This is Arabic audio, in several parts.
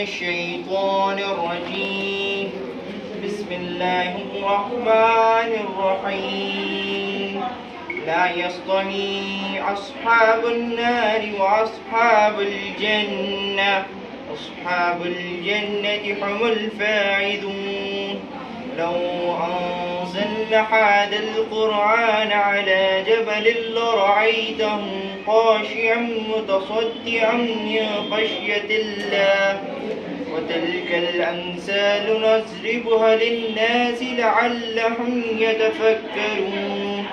الشيطان الرجيم. بسم الله الرحمن الرحيم. لا يصطوي أصحاب النار وأصحاب الجنة. أصحاب الجنة هم الفائزون. لو أنزلنا هذا القرآن على جبل لرأيته خاشعا متصدعا من خشية الله. وتلك الأمثال نضربها للناس لعلهم يتفكرون.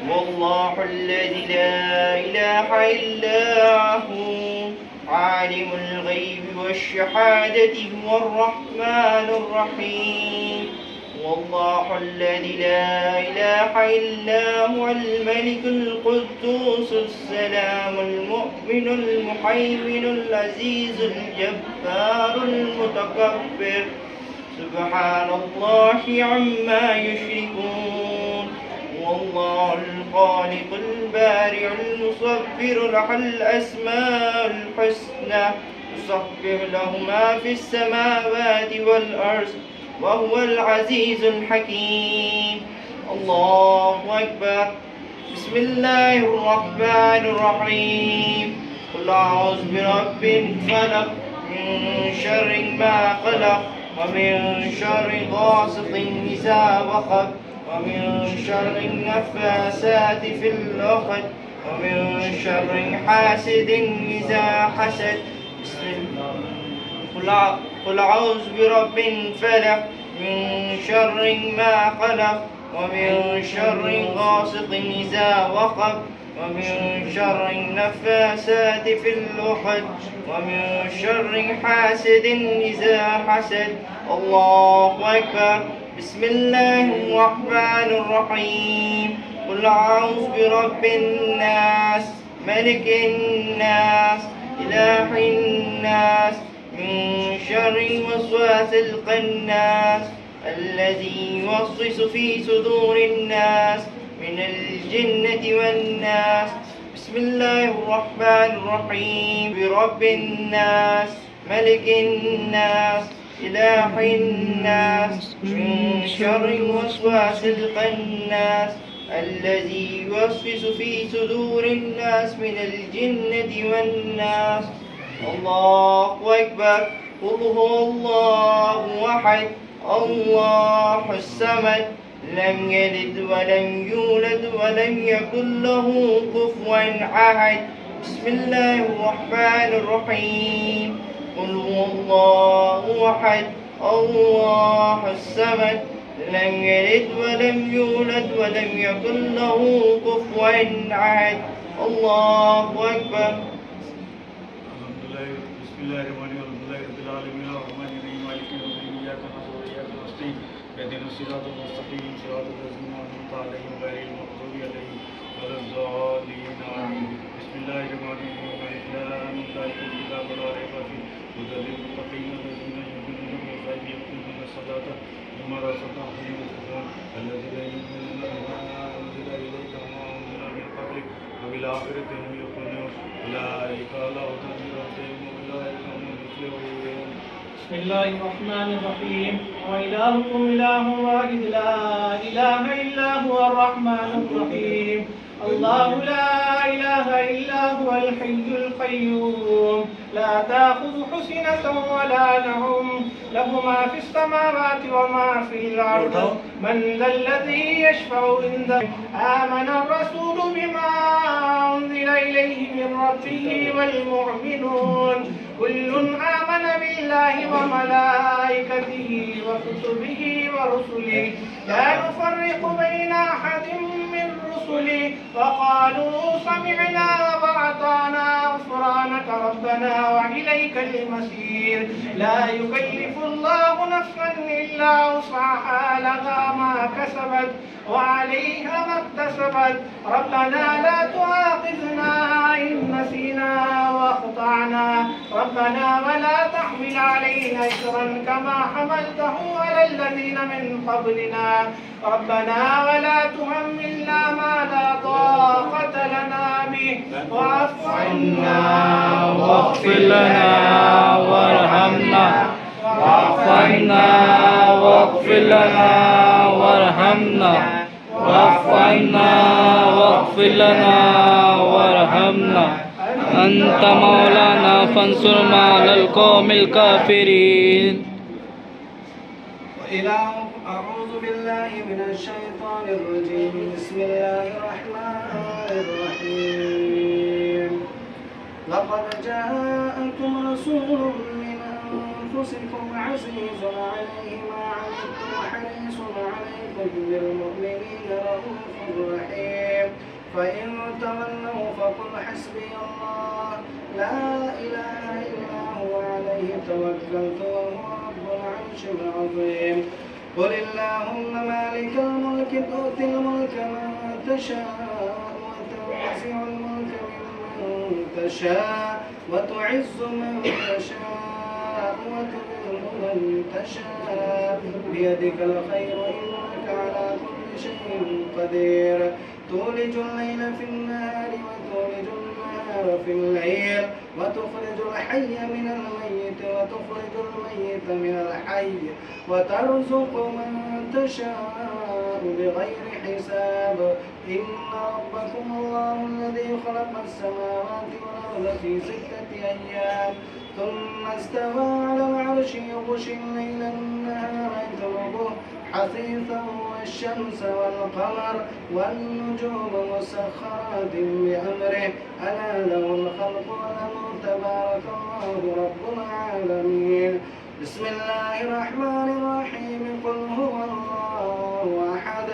والله الذي لا إله إلا هو عالم الغيب والشهادة هو الرحمن الرحيم. والله الذي لا إله إلا هو الملك القدوس السلام المؤمن المهيمن العزيز الجبار المتكبر. سبحان الله عما يشركون. والله الخالق البارع المصور له الأسماء الحسنى يسبح له ما في السماوات والأرض وهو العزيز الحكيم. الله أكبر. بسم الله الرحمن الرحيم. قل أعوذ برب الفلق من شر ما خلق ومن شر غاسق إذا وقب ومن شر النفاثات في العقد ومن شر حاسد إذا حسد. بسم الله. قل أعوذ برب الفلق من شر ما خلق ومن شر غاسق إذا وقب ومن شر النفاثات في العقد ومن شر حاسد إذا حسد. الله أكبر. بسم الله الرحمن الرحيم. قل أعوذ برب الناس ملك الناس إله الناس من شر الوسواس الخناس الذي يوسوس في صدور الناس من الجنة والناس. بسم الله الرحمن الرحيم. برب الناس ملك الناس إله الناس من شر الوسواس الخناس الذي يوسوس في صدور الناس من الجنة والناس. الله أكبر. قل هو الله أحد الله الصمد لم يلد ولم يولد ولم يكن له كفوا أحد. بسم الله الرحمن الرحيم. قل هو الله أحد الله الصمد لم يلد ولم يولد ولم يكن له كفوا أحد. الله أكبر. بسم الله الرحمن الرحيم. الحمد لله رب العالمين الرحمن الرحيم مالك يوم الدين إياك نعبد وإياك نستعين اهدنا الصراط المستقيم صراط الذين أنعمت عليهم غير المغضوب عليهم ولا الضالين آمين. بسم الله الرحمن الرحيم. ألف لام ذلك الكتاب لا ريب فيه هدى للمتقين الذين يؤمنون بالغيب ويقيمون الصلاة ومما رزقناهم ينفقون الذين يؤمنون بما أنزل إليك وما أنزل من قبلك وبالآخرة هم يوقنون أولئك على هدى من ربهم وأولئك هم المفلحون. بسم الله الرحمن الرحيم. وإلهكم إله واحد لا إله إلا هو الرحمن الرحيم. الله لا إله إلا هو الحي القيوم لا تأخذه سنة ولا نوم له ما في السماوات وما في الأرض من ذا الذي يشفع عنده. آمن الرسول بما أنزل إليه من ربه والمؤمنون كل آمن بالله وملائكته وكتبه ورسله لا نفرق بين أحد من رسله وقالوا سمعنا وأطعنا غفرانك ربنا وإليك المصير. لا يكلف الله نفسا إلا وسعها لها ما كسبت وعليها ما اكتسبت. ربنا لا تؤاخذنا إن نسينا وأخطأنا ربنا ولا تحمل علينا إصرا كما حملته على الذين من قبلنا ربنا ولا تحملنا ما لا طاقة لنا به واعف عنا واغفر لنا وارحمنا واغفر لنا وارحمنا واعف عنا واغفر لنا وارحمنا أنت مولانا فانصرنا على القوم الكافرين. أعوذ بالله من الشيطان الرجيم. بسم الله الرحمن الرحيم. لقد جاءكم رسول من أنفسكم عزيز عليه ما عنتم حريص عليكم بالمؤمنين رؤوف رحيم. فإن تولوا فقل حسبي الله لا إله إلا هو عليه توكلت وهو رب العرش العظيم. قل اللهم مالك الملك تؤتي الملك من تشاء وتنزع الملك ممن تشاء وتعز من تشاء وتذل من تشاء بيدك الخير إنك على كل شيء قدير. تولج الليل في النهار وتولج النهار في الليل وتخرج الحي من الميت وتخرج الميت من الحي وترزق من تشاء بغير حساب. إن ربكم الله الذي خلق السماوات والأرض في 6 أيام ثم استوى على العرش يغشي الليل النهار يطلبه حثيثا والشمس والقمر والنجوم مسخرات بأمره ألا له الخلق والأمر تبارك الله رب العالمين. بسم الله الرحمن الرحيم. قل هو الله أحد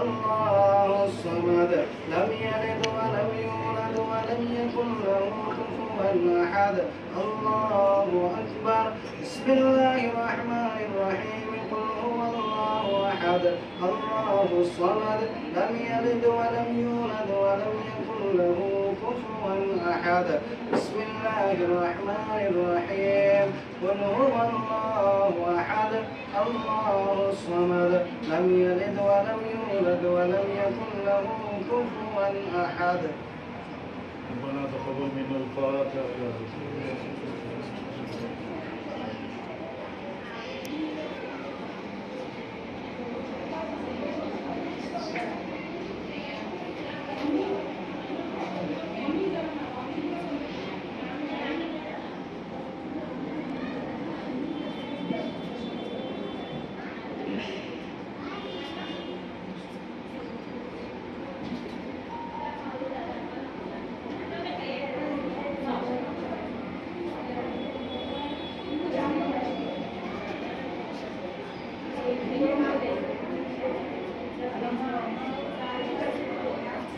الله الصمد لم يلد ولم يولد ولم يكن له كفوا أحد الله أكبر. بسم الله الرحمن الرحيم. قل هو الله أحد الله الصمد لم يلد ولم يولد ولم يكن له كفوا أحد. بسم الله الرحمن الرحيم. قل هو الله أحد الله الصمد لم يلد ولم يولد ولم يكن له كفوا أحد. ربنا تقبل منا الفاتحة.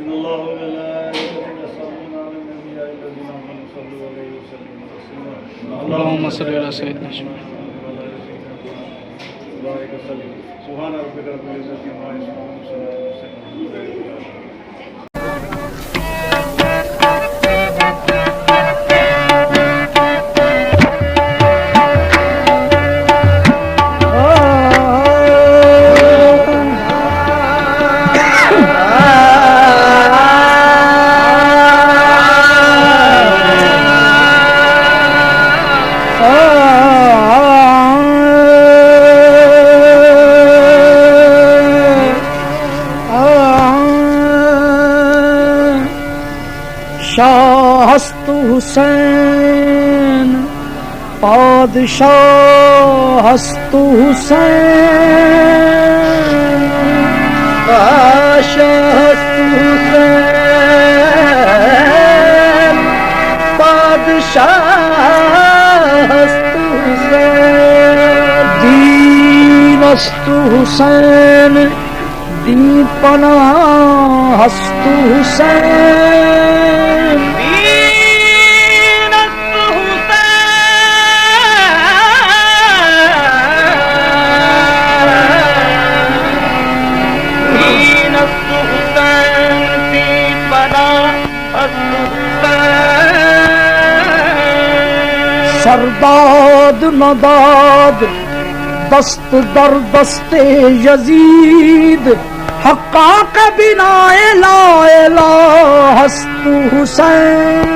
إن الله وملائكته يصلون على النبي يا أيها الذين آمنوا صلوا عليه وسلموا تسليما. اللهم صل على سيدنا محمد. بارك وسلم. سبحان ربك رب العزة عما يصفون وسلام على المرسلين. शाहस्त हुसैन पादशाह हस्त हुसैन पादशाह हस्त हुसैन पादशाह हस्त हुसैन दीन हस्त हुसैन दीन पनाह हस्त हुसैन सरदाद नदाद दस्त दर दस्ते यजीद हक्का का बिना ला हस्त हुसैन